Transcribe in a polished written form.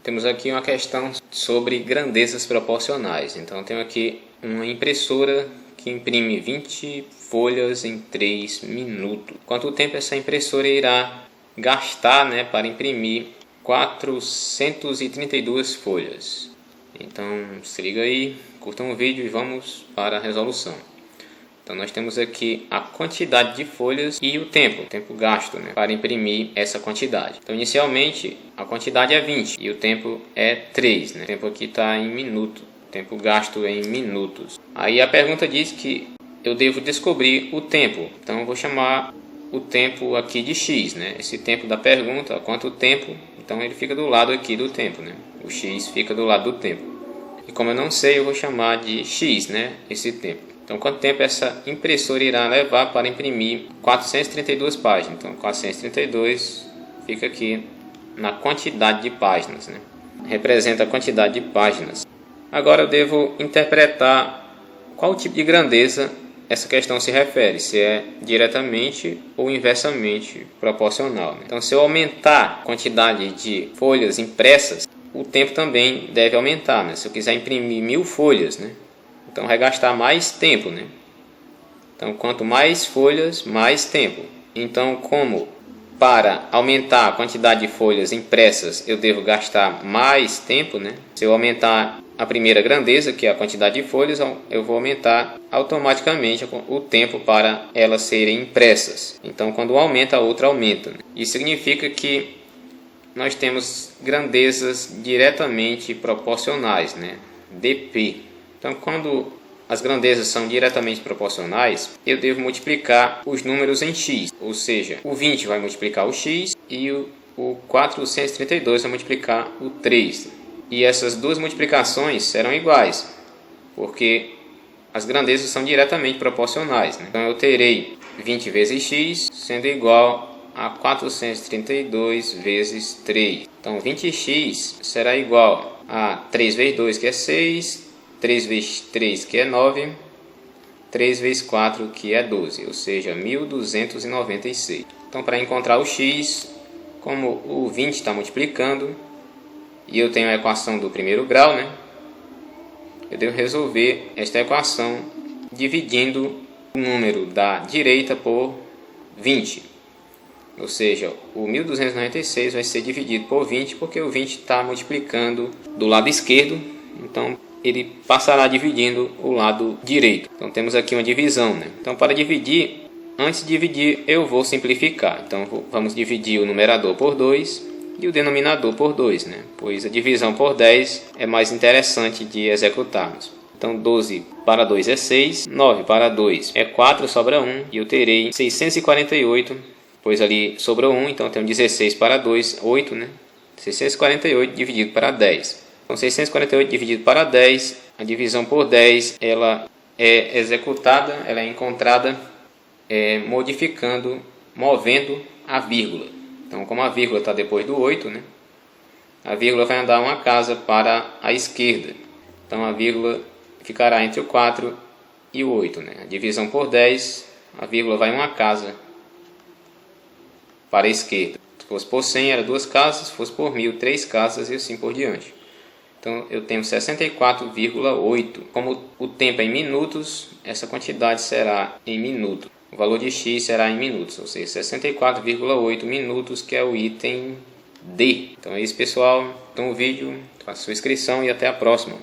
Temos aqui uma questão sobre grandezas proporcionais. Então tenho aqui uma impressora que imprime 20 folhas em 3 minutos. Quanto tempo essa impressora irá gastar, para imprimir 432 folhas? Então se liga aí, curtam o vídeo e vamos para a resolução. Então nós temos aqui a quantidade de folhas e o tempo gasto para imprimir essa quantidade. Então inicialmente a quantidade é 20 e o tempo é 3. O tempo aqui está em minuto, tempo gasto em minutos. Aí a pergunta diz que eu devo descobrir o tempo. Então eu vou chamar o tempo aqui de x. Esse tempo da pergunta, quanto tempo, então ele fica do lado aqui do tempo. O x fica do lado do tempo. E como eu não sei, eu vou chamar de x, esse tempo. Então, quanto tempo essa impressora irá levar para imprimir 432 páginas? Então, 432 fica aqui na quantidade de páginas, representa a quantidade de páginas. Agora eu devo interpretar qual tipo de grandeza essa questão se refere, se é diretamente ou inversamente proporcional. Então, se eu aumentar a quantidade de folhas impressas, o tempo também deve aumentar. Se eu quiser imprimir 1000 folhas, então vai gastar mais tempo, Então quanto mais folhas, mais tempo. Então como para aumentar a quantidade de folhas impressas eu devo gastar mais tempo, Se eu aumentar a primeira grandeza, que é a quantidade de folhas, eu vou aumentar automaticamente o tempo para elas serem impressas. Então quando um aumenta, a outra aumenta. Isso significa que nós temos grandezas diretamente proporcionais, dp. Então, quando as grandezas são diretamente proporcionais, eu devo multiplicar os números em x. Ou seja, o 20 vai multiplicar o x e o 432 vai multiplicar o 3. E essas duas multiplicações serão iguais, porque as grandezas são diretamente proporcionais. Então, eu terei 20 vezes x sendo igual a 432 vezes 3. Então, 20x será igual a 3 vezes 2, que é 6, 3 vezes 3, que é 9, 3 vezes 4, que é 12, ou seja, 1296. Então, para encontrar o x, como o 20 está multiplicando, e eu tenho a equação do primeiro grau, eu devo resolver esta equação dividindo o número da direita por 20. Ou seja, o 1296 vai ser dividido por 20, porque o 20 está multiplicando do lado esquerdo, então ele passará dividindo o lado direito. Então temos aqui uma divisão. Então para dividir, antes de dividir eu vou simplificar. Então vamos dividir o numerador por 2 e o denominador por 2, pois a divisão por 10 é mais interessante de executarmos. Então 12 para 2 é 6, 9 para 2 é 4, sobra 1 e eu terei 648, pois ali sobrou 1, então eu tenho 16 para 2, 8, 648 dividido para 10. Então 648 dividido para 10, a divisão por 10 ela é executada, ela é encontrada movendo a vírgula. Então como a vírgula está depois do 8, a vírgula vai andar uma casa para a esquerda. Então a vírgula ficará entre o 4 e o 8. A divisão por 10, a vírgula vai uma casa para a esquerda. Se fosse por 100 era 2 casas, se fosse por 1000, 3 casas e assim por diante. Então eu tenho 64,8. Como o tempo é em minutos, essa quantidade será em minutos. O valor de x será em minutos, ou seja, 64,8 minutos, que é o item D. Então é isso, pessoal. Então o vídeo, faça sua inscrição e até a próxima.